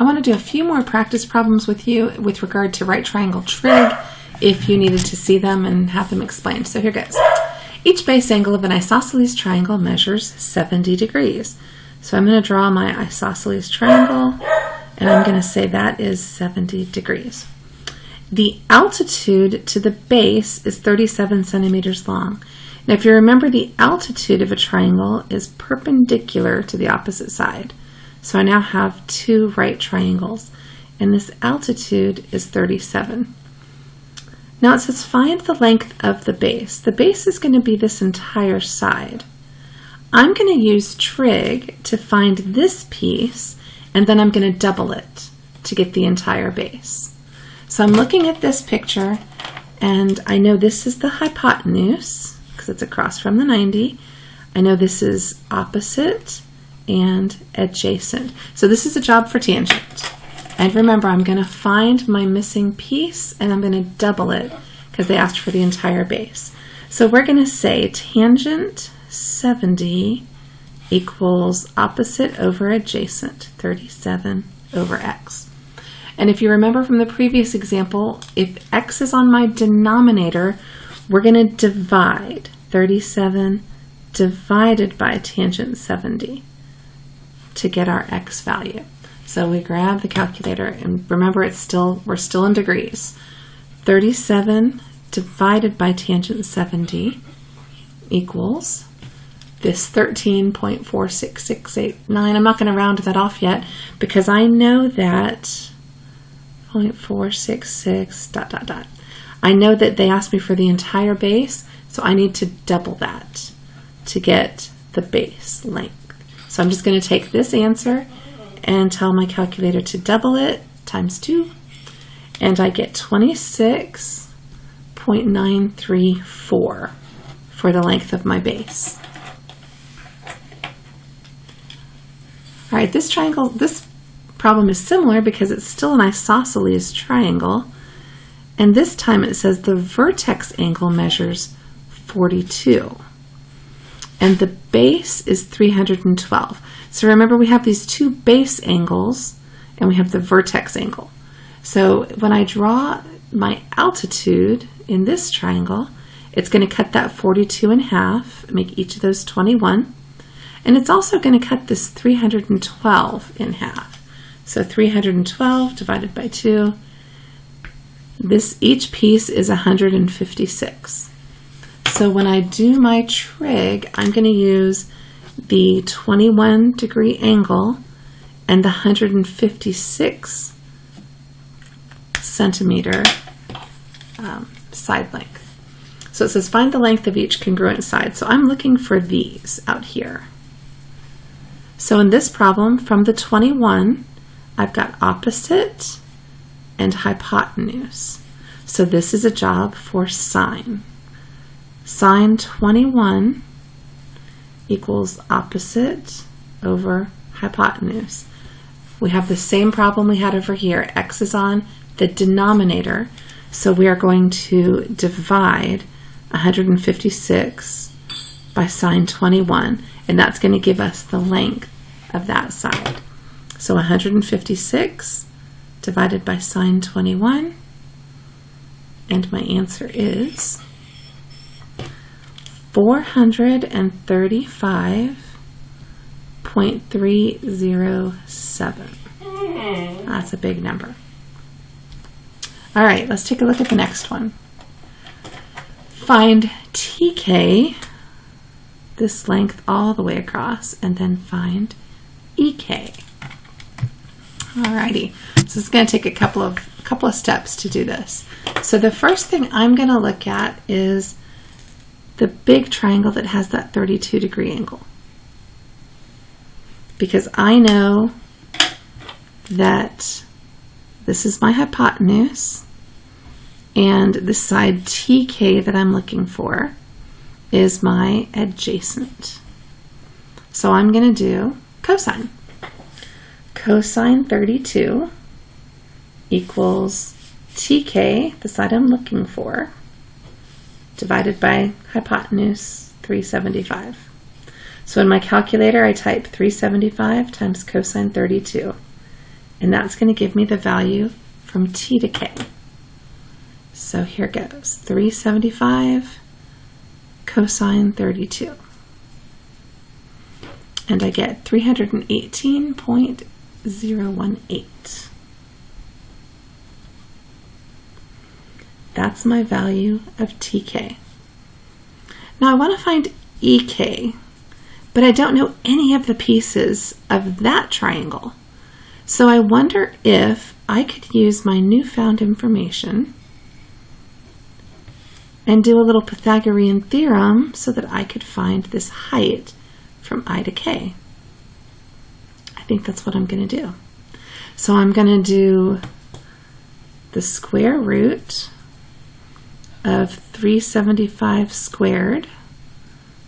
I want to do a few more practice problems with you with regard to right triangle trig if you needed to see them and have them explained. So here goes. Each base angle of an isosceles triangle measures 70 degrees. So I'm going to draw my isosceles triangle, and I'm going to say that is 70 degrees. The altitude to the base is 37 centimeters long. Now, if you remember, the altitude of a triangle is perpendicular to the opposite side. So I now have two right triangles, and this altitude is 37. Now it says find the length of the base. The base is going to be this entire side. I'm going to use trig to find this piece, and then I'm going to double it to get the entire base. So I'm looking at this picture, and I know this is the hypotenuse, because it's across from the 90. I know this is opposite and adjacent. So this is a job for tangent. And remember, I'm going to find my missing piece, and I'm going to double it, because they asked for the entire base. So we're going to say tangent 70 equals opposite over adjacent, 37 over x. And if you remember from the previous example, if x is on my denominator, we're going to divide 37 divided by tangent 70 to get our x value. So we grab the calculator, and remember we're still in degrees. 37 divided by tangent 70 equals this 13.46689. I'm not going to round that off yet because I know that 0.466 ... I know that they asked me for the entire base, so I need to double that to get the base length. So I'm just going to take this answer and tell my calculator to double it, times 2, and I get 26.934 for the length of my base. All right, this problem is similar because it's still an isosceles triangle, and this time it says the vertex angle measures 42, and the base is 312. So remember, we have these two base angles, and we have the vertex angle. So when I draw my altitude in this triangle, it's going to cut that 42 in half, make each of those 21. And it's also going to cut this 312 in half. So 312 divided by 2. Each piece is 156. So when I do my trig, I'm going to use the 21 degree angle and the 156 centimeter side length. So it says find the length of each congruent side. So I'm looking for these out here. So in this problem, from the 21, I've got opposite and hypotenuse. So this is a job for sine. Sine 21 equals opposite over hypotenuse. We have the same problem we had over here. X is on the denominator, so we are going to divide 156 by sine 21, and that's going to give us the length of that side. So 156 divided by sine 21, and my answer is 435.307. That's a big number. All right, let's take a look at the next one. Find TK, this length all the way across, and then find EK. Alrighty, so it's going to take a couple of steps to do this. So the first thing I'm going to look at is the big triangle that has that 32 degree angle, because I know that this is my hypotenuse, and the side TK that I'm looking for is my adjacent. So I'm going to do cosine. Cosine 32 equals TK, the side I'm looking for, divided by hypotenuse 375. So in my calculator, I type 375 times cosine 32, and that's going to give me the value from t to k. So here goes, 375 cosine 32. And I get 318.018. That's my value of tk. Now I want to find ek, but I don't know any of the pieces of that triangle. So I wonder if I could use my newfound information and do a little Pythagorean theorem so that I could find this height from I to k. I think that's what I'm going to do. So I'm going to do the square root of 375 squared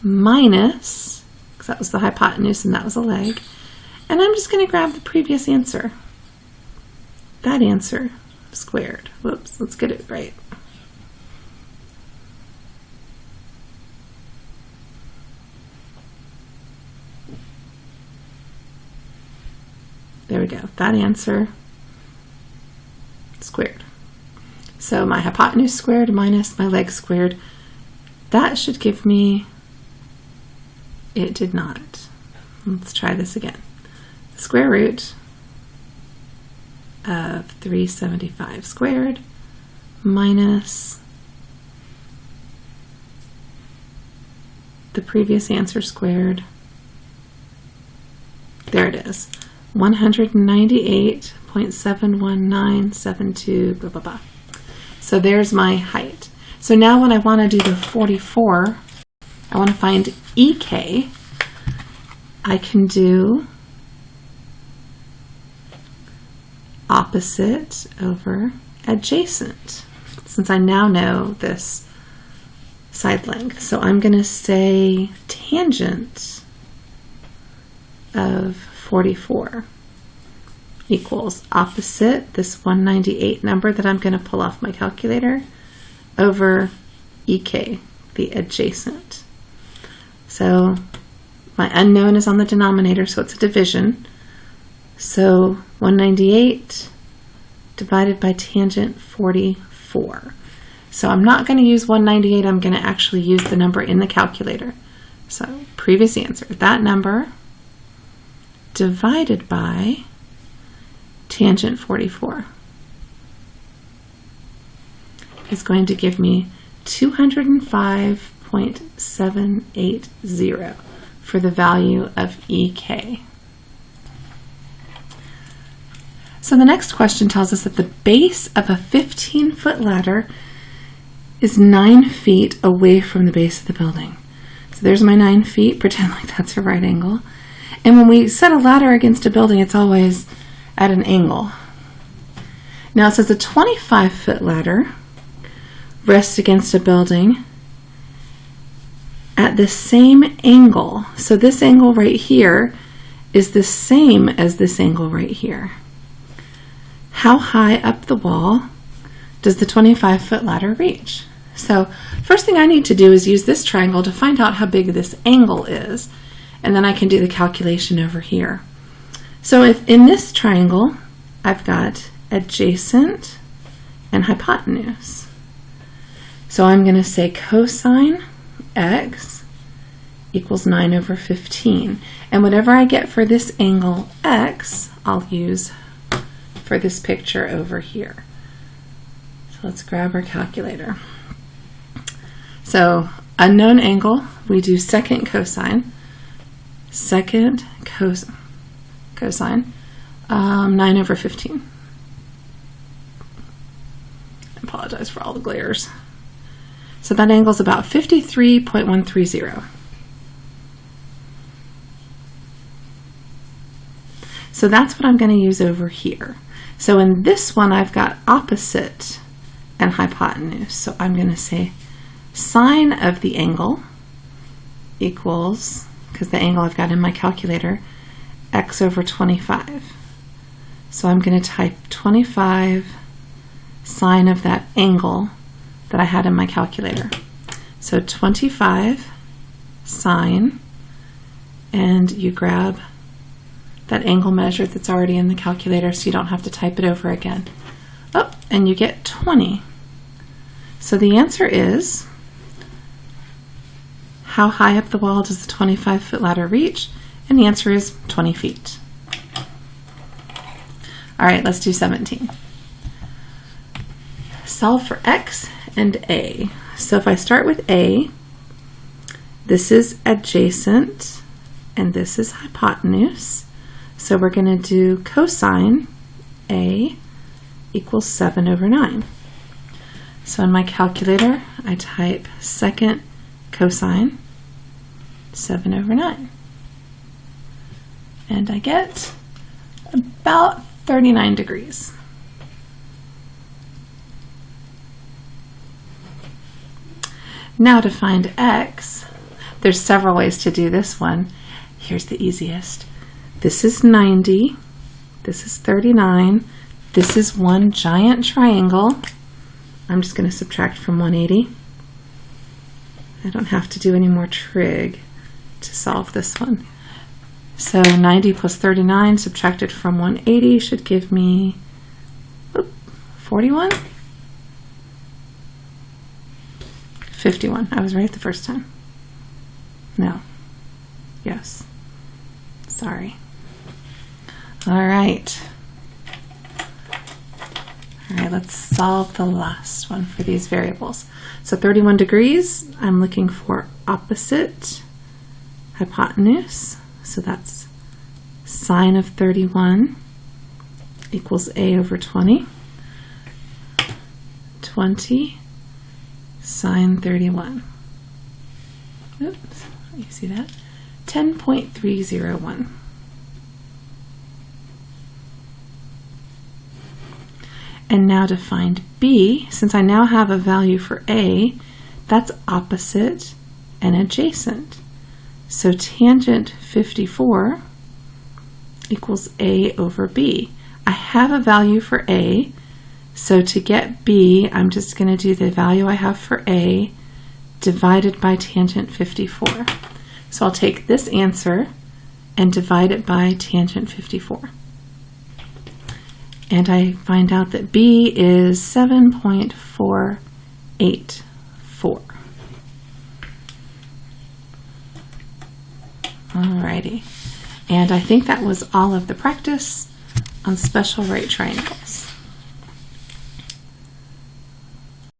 minus, because that was the hypotenuse and that was a leg, and I'm just going to grab the previous answer. That answer squared. Whoops, let's get it right. There we go. That answer squared. So my hypotenuse squared minus my leg squared, that should give me, it did not. Let's try this again. The square root of 375 squared minus the previous answer squared. There it is. 198.71972, blah, blah, blah. So there's my height. So now when I want to do the 44, I want to find EK, I can do opposite over adjacent, since I now know this side length. So I'm going to say tangent of 44 equals opposite this 198 number that I'm going to pull off my calculator over EK, the adjacent. So my unknown is on the denominator, so it's a division. So 198 divided by tangent 44. So I'm not going to use 198, I'm going to actually use the number in the calculator. So previous answer, that number divided by tangent 44 is going to give me 205.780 for the value of EK. So the next question tells us that the base of a 15-foot ladder is 9 feet away from the base of the building. So there's my 9 feet, pretend like that's a right angle. And when we set a ladder against a building, it's always at an angle. Now it says a 25-foot ladder rests against a building at the same angle. So this angle right here is the same as this angle right here. How high up the wall does the 25-foot ladder reach? So first thing I need to do is use this triangle to find out how big this angle is, and then I can do the calculation over here. So if in this triangle I've got adjacent and hypotenuse. So I'm going to say cosine x equals 9 over 15. And whatever I get for this angle x, I'll use for this picture over here. So let's grab our calculator. So unknown angle, we do second cosine. Second cosine, 9 over 15. I apologize for all the glares. So that angle is about 53.130. So that's what I'm going to use over here. So in this one, I've got opposite and hypotenuse. So I'm going to say sine of the angle equals, because the angle I've got in my calculator, x over 25. So I'm going to type 25 sine of that angle that I had in my calculator. So 25 sine, and you grab that angle measure that's already in the calculator so you don't have to type it over again. Oh, and you get 20. So the answer is, how high up the wall does the 25-foot ladder reach? And the answer is 20 feet. All right, let's do 17. Solve for x and a. So if I start with a, this is adjacent and this is hypotenuse. So we're going to do cosine a equals 7 over 9. So in my calculator, I type second cosine 7 over 9. And I get about 39 degrees. Now to find x, there's several ways to do this one. Here's the easiest. This is 90, this is 39, this is one giant triangle. I'm just going to subtract from 180. I don't have to do any more trig to solve this one. So 90 plus 39 subtracted from 180 should give me 41? 51. I was right the first time. No. Yes. Sorry. All right. All right, let's solve the last one for these variables. So 31 degrees, I'm looking for opposite hypotenuse. So that's sine of 31 equals a over 20. 20 sine 31. Oops, you see that? 10.301. And now to find b, since I now have a value for a, that's opposite and adjacent. So tangent 54 equals a over b. I have a value for a, so to get b, I'm just going to do the value I have for a divided by tangent 54. So I'll take this answer and divide it by tangent 54. And I find out that b is 7.484. Alrighty. And I think that was all of the practice on special right triangles.